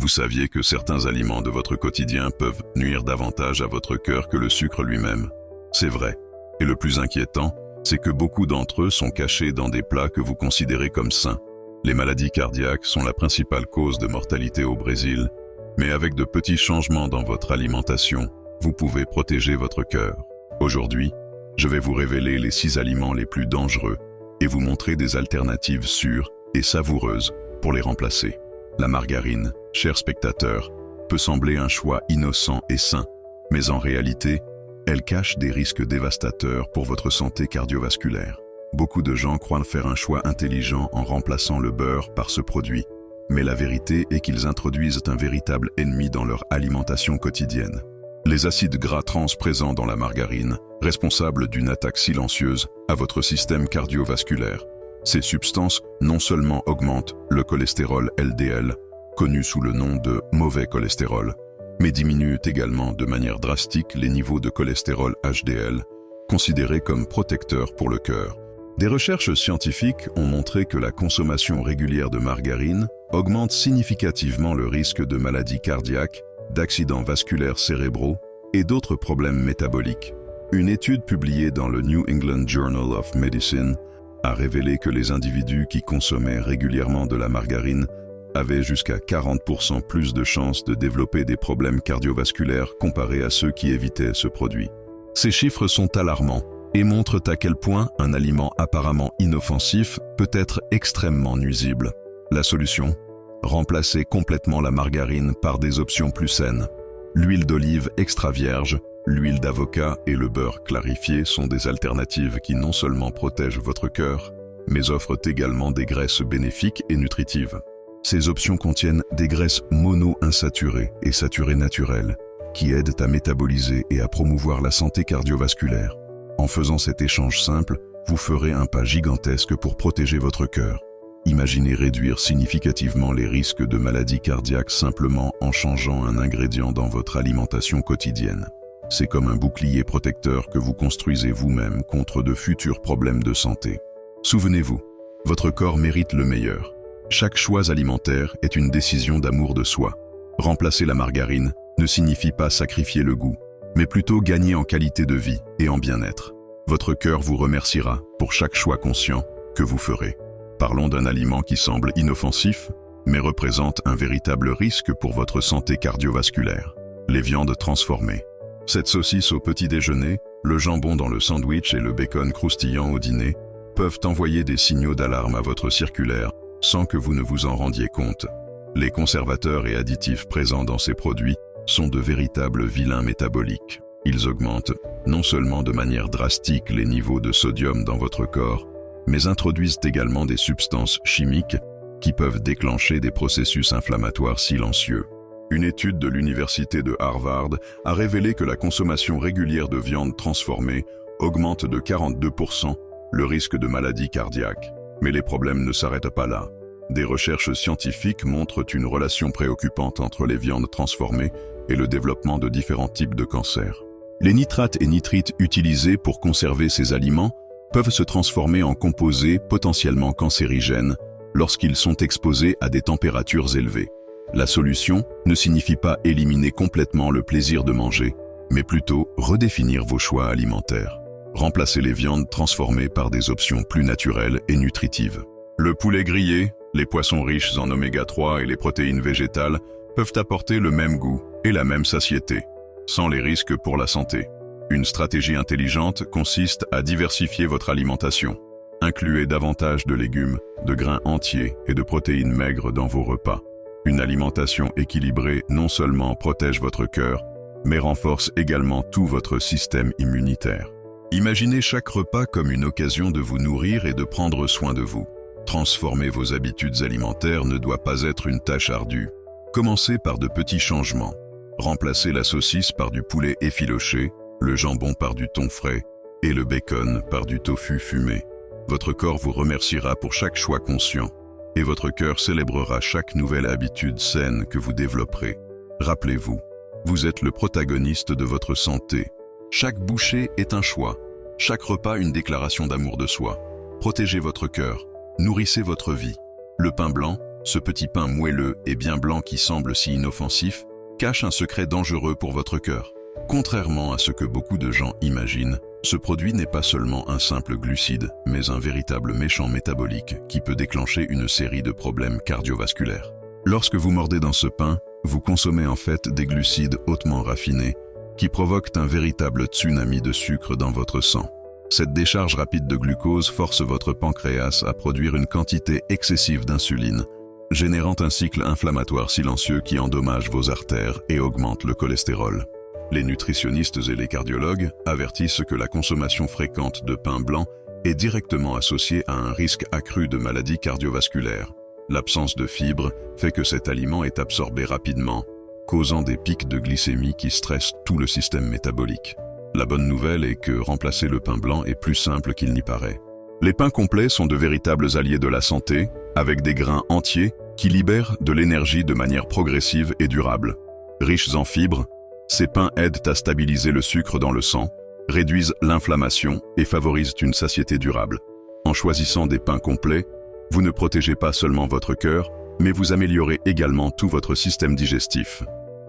Vous saviez que certains aliments de votre quotidien peuvent nuire davantage à votre cœur que le sucre lui-même? C'est vrai. Et le plus inquiétant, c'est que beaucoup d'entre eux sont cachés dans des plats que vous considérez comme sains. Les maladies cardiaques sont la principale cause de mortalité au Brésil, mais avec de petits changements dans votre alimentation, vous pouvez protéger votre cœur. Aujourd'hui, je vais vous révéler les 6 aliments les plus dangereux et vous montrer des alternatives sûres et savoureuses pour les remplacer. La margarine, chers spectateurs, peut sembler un choix innocent et sain, mais en réalité, elle cache des risques dévastateurs pour votre santé cardiovasculaire. Beaucoup de gens croient faire un choix intelligent en remplaçant le beurre par ce produit, mais la vérité est qu'ils introduisent un véritable ennemi dans leur alimentation quotidienne. Les acides gras trans présents dans la margarine, responsables d'une attaque silencieuse à votre système cardiovasculaire. Ces substances non seulement augmentent le cholestérol LDL, connu sous le nom de mauvais cholestérol, mais diminuent également de manière drastique les niveaux de cholestérol HDL, considérés comme protecteurs pour le cœur. Des recherches scientifiques ont montré que la consommation régulière de margarine augmente significativement le risque de maladies cardiaques, d'accidents vasculaires cérébraux et d'autres problèmes métaboliques. Une étude publiée dans le New England Journal of Medicine a révélé que les individus qui consommaient régulièrement de la margarine avaient jusqu'à 40% plus de chances de développer des problèmes cardiovasculaires comparés à ceux qui évitaient ce produit. Ces chiffres sont alarmants et montrent à quel point un aliment apparemment inoffensif peut être extrêmement nuisible. La solution? Remplacer complètement la margarine par des options plus saines. L'huile d'olive extra vierge, l'huile d'avocat et le beurre clarifié sont des alternatives qui non seulement protègent votre cœur, mais offrent également des graisses bénéfiques et nutritives. Ces options contiennent des graisses mono-insaturées et saturées naturelles, qui aident à métaboliser et à promouvoir la santé cardiovasculaire. En faisant cet échange simple, vous ferez un pas gigantesque pour protéger votre cœur. Imaginez réduire significativement les risques de maladies cardiaques simplement en changeant un ingrédient dans votre alimentation quotidienne. C'est comme un bouclier protecteur que vous construisez vous-même contre de futurs problèmes de santé. Souvenez-vous, votre corps mérite le meilleur. Chaque choix alimentaire est une décision d'amour de soi. Remplacer la margarine ne signifie pas sacrifier le goût, mais plutôt gagner en qualité de vie et en bien-être. Votre cœur vous remerciera pour chaque choix conscient que vous ferez. Parlons d'un aliment qui semble inoffensif, mais représente un véritable risque pour votre santé cardiovasculaire. Les viandes transformées. Cette saucisse au petit déjeuner, le jambon dans le sandwich et le bacon croustillant au dîner peuvent envoyer des signaux d'alarme à votre circulaire sans que vous ne vous en rendiez compte. Les conservateurs et additifs présents dans ces produits sont de véritables vilains métaboliques. Ils augmentent non seulement de manière drastique les niveaux de sodium dans votre corps, mais introduisent également des substances chimiques qui peuvent déclencher des processus inflammatoires silencieux. Une étude de l'université de Harvard a révélé que la consommation régulière de viande transformée augmente de 42% le risque de maladies cardiaques. Mais les problèmes ne s'arrêtent pas là. Des recherches scientifiques montrent une relation préoccupante entre les viandes transformées et le développement de différents types de cancers. Les nitrates et nitrites utilisés pour conserver ces aliments peuvent se transformer en composés potentiellement cancérigènes lorsqu'ils sont exposés à des températures élevées. La solution ne signifie pas éliminer complètement le plaisir de manger, mais plutôt redéfinir vos choix alimentaires. Remplacer les viandes transformées par des options plus naturelles et nutritives. Le poulet grillé, les poissons riches en oméga 3 et les protéines végétales peuvent apporter le même goût et la même satiété, sans les risques pour la santé. Une stratégie intelligente consiste à diversifier votre alimentation. Incluez davantage de légumes, de grains entiers et de protéines maigres dans vos repas. Une alimentation équilibrée non seulement protège votre cœur, mais renforce également tout votre système immunitaire. Imaginez chaque repas comme une occasion de vous nourrir et de prendre soin de vous. Transformer vos habitudes alimentaires ne doit pas être une tâche ardue. Commencez par de petits changements. Remplacez la saucisse par du poulet effiloché, le jambon par du thon frais et le bacon par du tofu fumé. Votre corps vous remerciera pour chaque choix conscient et votre cœur célébrera chaque nouvelle habitude saine que vous développerez. Rappelez-vous, vous êtes le protagoniste de votre santé. Chaque bouchée est un choix, chaque repas une déclaration d'amour de soi. Protégez votre cœur, nourrissez votre vie. Le pain blanc, Ce petit pain moelleux et bien blanc qui semble si inoffensif cache un secret dangereux pour votre cœur. Contrairement à ce que beaucoup de gens imaginent, ce produit n'est pas seulement un simple glucide, mais un véritable méchant métabolique qui peut déclencher une série de problèmes cardiovasculaires. Lorsque vous mordez dans ce pain, vous consommez en fait des glucides hautement raffinés qui provoquent un véritable tsunami de sucre dans votre sang. Cette décharge rapide de glucose force votre pancréas à produire une quantité excessive d'insuline, générant un cycle inflammatoire silencieux qui endommage vos artères et augmente le cholestérol. Les nutritionnistes et les cardiologues avertissent que la consommation fréquente de pain blanc est directement associée à un risque accru de maladies cardiovasculaires. L'absence de fibres fait que cet aliment est absorbé rapidement, causant des pics de glycémie qui stressent tout le système métabolique. La bonne nouvelle est que remplacer le pain blanc est plus simple qu'il n'y paraît. Les pains complets sont de véritables alliés de la santé, avec des grains entiers qui libèrent de l'énergie de manière progressive et durable. Riches en fibres, ces pains aident à stabiliser le sucre dans le sang, réduisent l'inflammation et favorisent une satiété durable. En choisissant des pains complets, vous ne protégez pas seulement votre cœur, mais vous améliorez également tout votre système digestif.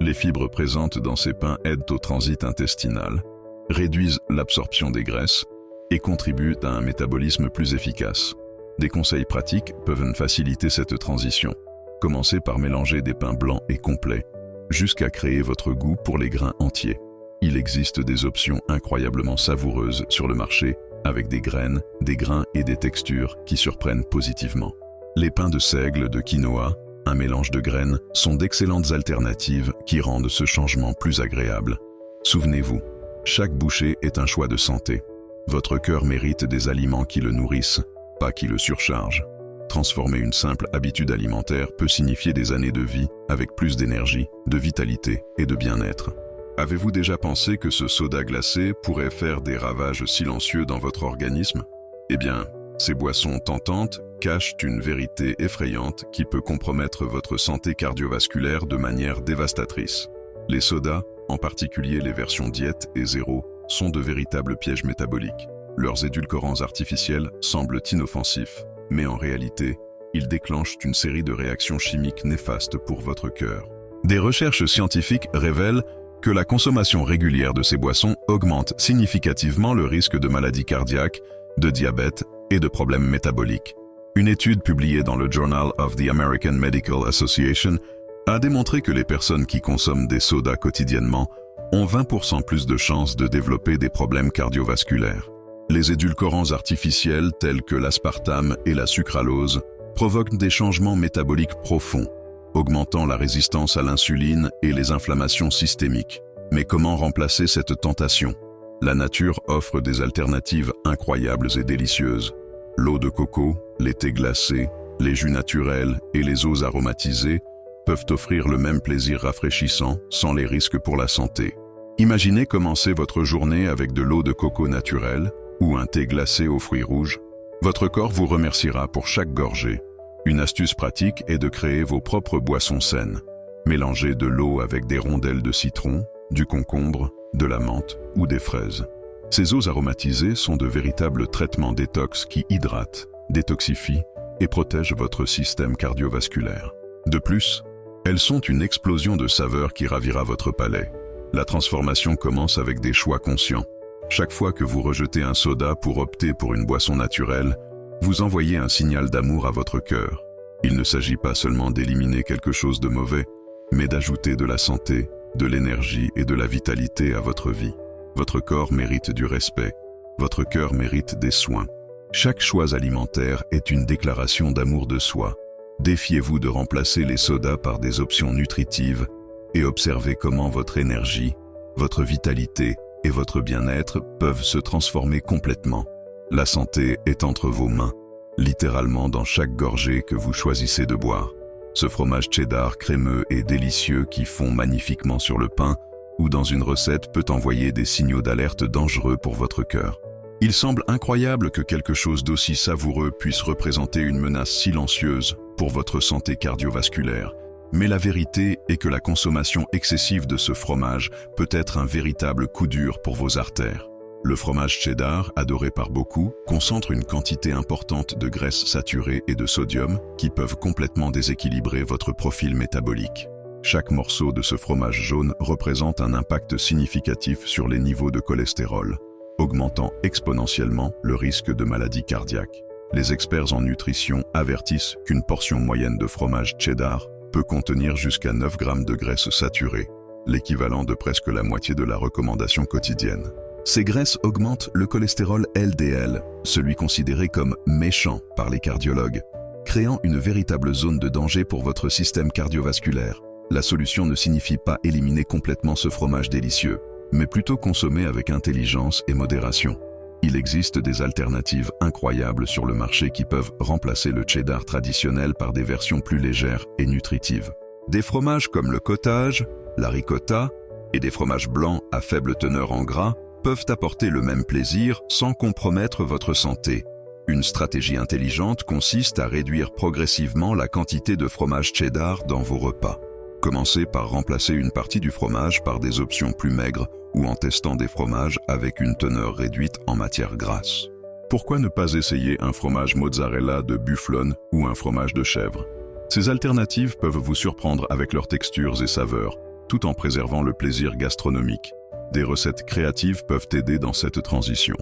Les fibres présentes dans ces pains aident au transit intestinal, réduisent l'absorption des graisses et contribuent à un métabolisme plus efficace. Des conseils pratiques peuvent faciliter cette transition. Commencez par mélanger des pains blancs et complets, jusqu'à créer votre goût pour les grains entiers. Il existe des options incroyablement savoureuses sur le marché, avec des graines, des grains et des textures qui surprennent positivement. Les pains de seigle de quinoa, un mélange de graines, sont d'excellentes alternatives qui rendent ce changement plus agréable. Souvenez-vous, chaque bouchée est un choix de santé. Votre cœur mérite des aliments qui le nourrissent, pas qui le surchargent. Transformer une simple habitude alimentaire peut signifier des années de vie avec plus d'énergie, de vitalité et de bien-être. Avez-vous déjà pensé que ce soda glacé pourrait faire des ravages silencieux dans votre organisme? Eh bien, ces boissons tentantes cachent une vérité effrayante qui peut compromettre votre santé cardiovasculaire de manière dévastatrice. Les sodas, en particulier les versions diète et zéro, sont de véritables pièges métaboliques. Leurs édulcorants artificiels semblent inoffensifs, mais en réalité, ils déclenchent une série de réactions chimiques néfastes pour votre cœur. Des recherches scientifiques révèlent que la consommation régulière de ces boissons augmente significativement le risque de maladies cardiaques, de diabète et de problèmes métaboliques. Une étude publiée dans le Journal of the American Medical Association a démontré que les personnes qui consomment des sodas quotidiennement ont 20% plus de chances de développer des problèmes cardiovasculaires. Les édulcorants artificiels tels que l'aspartame et la sucralose provoquent des changements métaboliques profonds, augmentant la résistance à l'insuline et les inflammations systémiques. Mais comment remplacer cette tentation? La nature offre des alternatives incroyables et délicieuses. L'eau de coco, les thés glacés, les jus naturels et les eaux aromatisées peuvent offrir le même plaisir rafraîchissant sans les risques pour la santé. Imaginez commencer votre journée avec de l'eau de coco naturelle ou un thé glacé aux fruits rouges. Votre corps vous remerciera pour chaque gorgée. Une astuce pratique est de créer vos propres boissons saines. Mélangez de l'eau avec des rondelles de citron, du concombre, de la menthe ou des fraises. Ces eaux aromatisées sont de véritables traitements détox qui hydratent, détoxifient et protègent votre système cardiovasculaire. De plus, elles sont une explosion de saveurs qui ravira votre palais. La transformation commence avec des choix conscients. Chaque fois que vous rejetez un soda pour opter pour une boisson naturelle, vous envoyez un signal d'amour à votre cœur. Il ne s'agit pas seulement d'éliminer quelque chose de mauvais, mais d'ajouter de la santé, de l'énergie et de la vitalité à votre vie. Votre corps mérite du respect, votre cœur mérite des soins. Chaque choix alimentaire est une déclaration d'amour de soi. Défiez-vous de remplacer les sodas par des options nutritives et observez comment votre énergie, votre vitalité et votre bien-être peuvent se transformer complètement. La santé est entre vos mains, littéralement dans chaque gorgée que vous choisissez de boire. Ce fromage cheddar crémeux et délicieux qui fond magnifiquement sur le pain ou dans une recette peut envoyer des signaux d'alerte dangereux pour votre cœur. Il semble incroyable que quelque chose d'aussi savoureux puisse représenter une menace silencieuse pour votre santé cardiovasculaire. Mais la vérité est que la consommation excessive de ce fromage peut être un véritable coup dur pour vos artères. Le fromage cheddar, adoré par beaucoup, concentre une quantité importante de graisses saturées et de sodium qui peuvent complètement déséquilibrer votre profil métabolique. Chaque morceau de ce fromage jaune représente un impact significatif sur les niveaux de cholestérol, augmentant exponentiellement le risque de maladies cardiaques. Les experts en nutrition avertissent qu'une portion moyenne de fromage cheddar peut contenir jusqu'à 9 grammes de graisses saturées, l'équivalent de presque la moitié de la recommandation quotidienne. Ces graisses augmentent le cholestérol LDL, celui considéré comme méchant par les cardiologues, créant une véritable zone de danger pour votre système cardiovasculaire. La solution ne signifie pas éliminer complètement ce fromage délicieux, mais plutôt consommer avec intelligence et modération. Il existe des alternatives incroyables sur le marché qui peuvent remplacer le cheddar traditionnel par des versions plus légères et nutritives. Des fromages comme le cottage, la ricotta et des fromages blancs à faible teneur en gras peuvent apporter le même plaisir sans compromettre votre santé. Une stratégie intelligente consiste à réduire progressivement la quantité de fromage cheddar dans vos repas. Commencez par remplacer une partie du fromage par des options plus maigres ou en testant des fromages avec une teneur réduite en matière grasse. Pourquoi ne pas essayer un fromage mozzarella de bufflone ou un fromage de chèvre? Ces alternatives peuvent vous surprendre avec leurs textures et saveurs, tout en préservant le plaisir gastronomique. Des recettes créatives peuvent aider dans cette transition.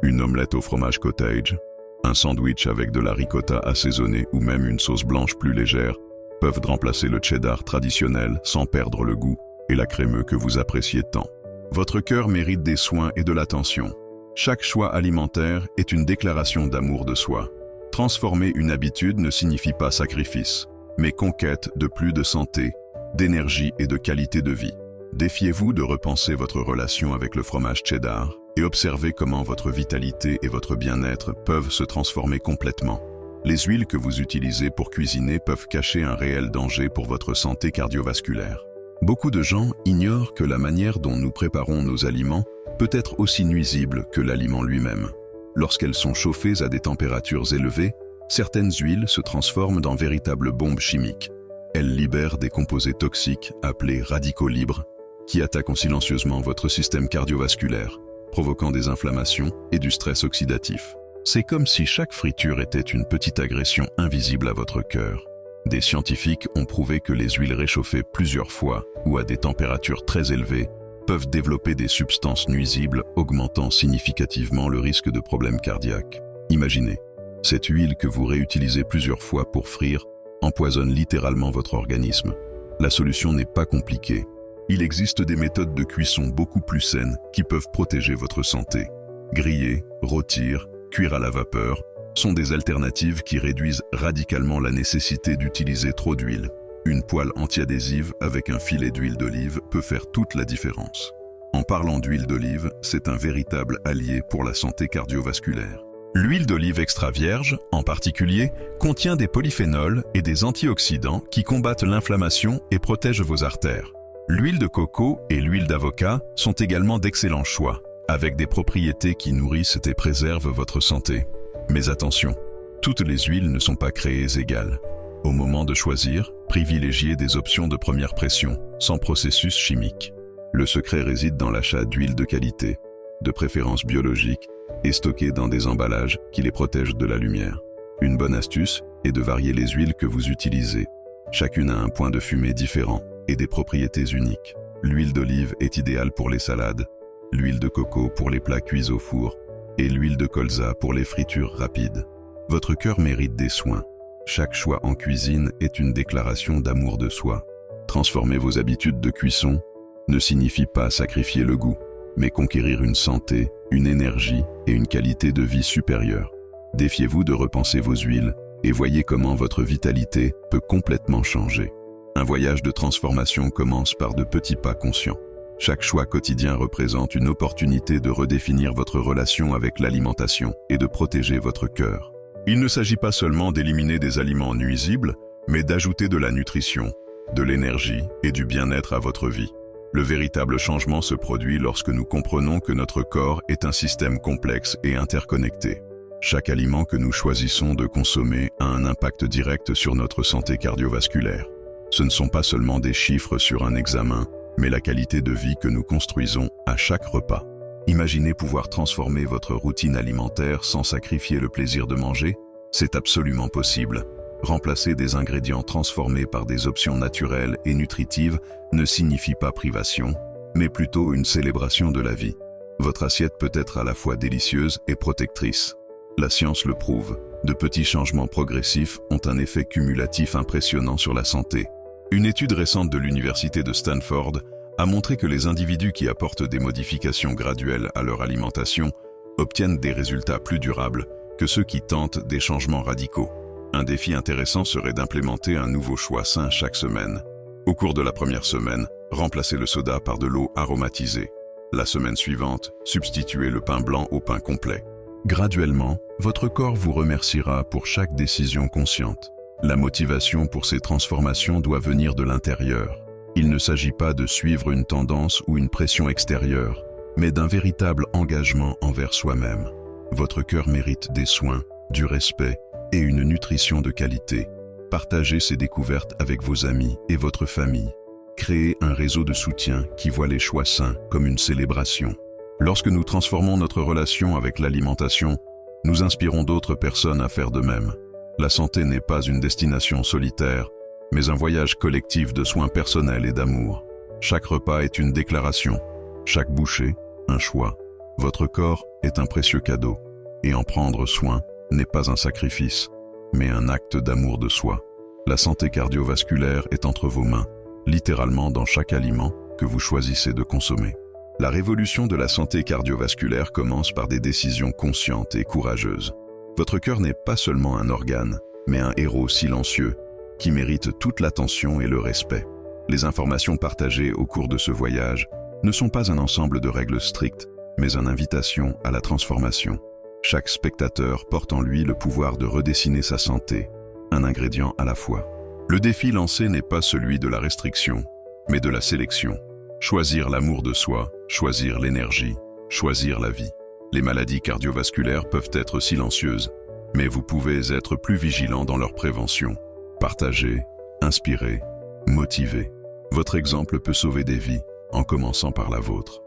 Une omelette au fromage cottage, un sandwich avec de la ricotta assaisonnée ou même une sauce blanche plus légère peuvent remplacer le cheddar traditionnel sans perdre le goût et la crémeux que vous appréciez tant. Votre cœur mérite des soins et de l'attention. Chaque choix alimentaire est une déclaration d'amour de soi. Transformer une habitude ne signifie pas sacrifice, mais conquête de plus de santé, d'énergie et de qualité de vie. Défiez-vous de repenser votre relation avec le fromage cheddar et observez comment votre vitalité et votre bien-être peuvent se transformer complètement. Les huiles que vous utilisez pour cuisiner peuvent cacher un réel danger pour votre santé cardiovasculaire. Beaucoup de gens ignorent que la manière dont nous préparons nos aliments peut être aussi nuisible que l'aliment lui-même. Lorsqu'elles sont chauffées à des températures élevées, certaines huiles se transforment en véritables bombes chimiques. Elles libèrent des composés toxiques appelés radicaux libres, qui attaquent silencieusement votre système cardiovasculaire, provoquant des inflammations et du stress oxydatif. C'est comme si chaque friture était une petite agression invisible à votre cœur. Des scientifiques ont prouvé que les huiles réchauffées plusieurs fois ou à des températures très élevées peuvent développer des substances nuisibles, augmentant significativement le risque de problèmes cardiaques. Imaginez, cette huile que vous réutilisez plusieurs fois pour frire empoisonne littéralement votre organisme. La solution n'est pas compliquée. Il existe des méthodes de cuisson beaucoup plus saines qui peuvent protéger votre santé. Griller, rôtir, cuire à la vapeur sont des alternatives qui réduisent radicalement la nécessité d'utiliser trop d'huile. Une poêle antiadhésive avec un filet d'huile d'olive peut faire toute la différence. En parlant d'huile d'olive, c'est un véritable allié pour la santé cardiovasculaire. L'huile d'olive extra vierge, en particulier, contient des polyphénols et des antioxydants qui combattent l'inflammation et protègent vos artères. L'huile de coco et l'huile d'avocat sont également d'excellents choix, avec des propriétés qui nourrissent et préservent votre santé. Mais attention, toutes les huiles ne sont pas créées égales. Au moment de choisir, privilégiez des options de première pression, sans processus chimique. Le secret réside dans l'achat d'huiles de qualité, de préférence biologique, et stockées dans des emballages qui les protègent de la lumière. Une bonne astuce est de varier les huiles que vous utilisez. Chacune a un point de fumée différent et des propriétés uniques. L'huile d'olive est idéale pour les salades, l'huile de coco pour les plats cuits au four, et l'huile de colza pour les fritures rapides. Votre cœur mérite des soins. Chaque choix en cuisine est une déclaration d'amour de soi. Transformer vos habitudes de cuisson ne signifie pas sacrifier le goût, mais conquérir une santé, une énergie et une qualité de vie supérieure. Défiez-vous de repenser vos huiles et voyez comment votre vitalité peut complètement changer. Un voyage de transformation commence par de petits pas conscients. Chaque choix quotidien représente une opportunité de redéfinir votre relation avec l'alimentation et de protéger votre cœur. Il ne s'agit pas seulement d'éliminer des aliments nuisibles, mais d'ajouter de la nutrition, de l'énergie et du bien-être à votre vie. Le véritable changement se produit lorsque nous comprenons que notre corps est un système complexe et interconnecté. Chaque aliment que nous choisissons de consommer a un impact direct sur notre santé cardiovasculaire. Ce ne sont pas seulement des chiffres sur un examen, mais la qualité de vie que nous construisons à chaque repas. Imaginez pouvoir transformer votre routine alimentaire sans sacrifier le plaisir de manger? C'est absolument possible. Remplacer des ingrédients transformés par des options naturelles et nutritives ne signifie pas privation, mais plutôt une célébration de la vie. Votre assiette peut être à la fois délicieuse et protectrice. La science le prouve, de petits changements progressifs ont un effet cumulatif impressionnant sur la santé. Une étude récente de l'université de Stanford a montré que les individus qui apportent des modifications graduelles à leur alimentation obtiennent des résultats plus durables que ceux qui tentent des changements radicaux. Un défi intéressant serait d'implémenter un nouveau choix sain chaque semaine. Au cours de la première semaine, remplacez le soda par de l'eau aromatisée. La semaine suivante, substituez le pain blanc au pain complet. Graduellement, votre corps vous remerciera pour chaque décision consciente. La motivation pour ces transformations doit venir de l'intérieur. Il ne s'agit pas de suivre une tendance ou une pression extérieure, mais d'un véritable engagement envers soi-même. Votre cœur mérite des soins, du respect et une nutrition de qualité. Partagez ces découvertes avec vos amis et votre famille. Créez un réseau de soutien qui voit les choix sains comme une célébration. Lorsque nous transformons notre relation avec l'alimentation, nous inspirons d'autres personnes à faire de même. La santé n'est pas une destination solitaire, mais un voyage collectif de soins personnels et d'amour. Chaque repas est une déclaration, chaque bouchée, un choix. Votre corps est un précieux cadeau, et en prendre soin n'est pas un sacrifice, mais un acte d'amour de soi. La santé cardiovasculaire est entre vos mains, littéralement dans chaque aliment que vous choisissez de consommer. La révolution de la santé cardiovasculaire commence par des décisions conscientes et courageuses. Votre cœur n'est pas seulement un organe, mais un héros silencieux, qui mérite toute l'attention et le respect. Les informations partagées au cours de ce voyage ne sont pas un ensemble de règles strictes, mais une invitation à la transformation. Chaque spectateur porte en lui le pouvoir de redessiner sa santé, un ingrédient à la fois. Le défi lancé n'est pas celui de la restriction, mais de la sélection. Choisir l'amour de soi, choisir l'énergie, choisir la vie. Les maladies cardiovasculaires peuvent être silencieuses, mais vous pouvez être plus vigilant dans leur prévention. Partagez, inspirez, motivez. Votre exemple peut sauver des vies, en commençant par la vôtre.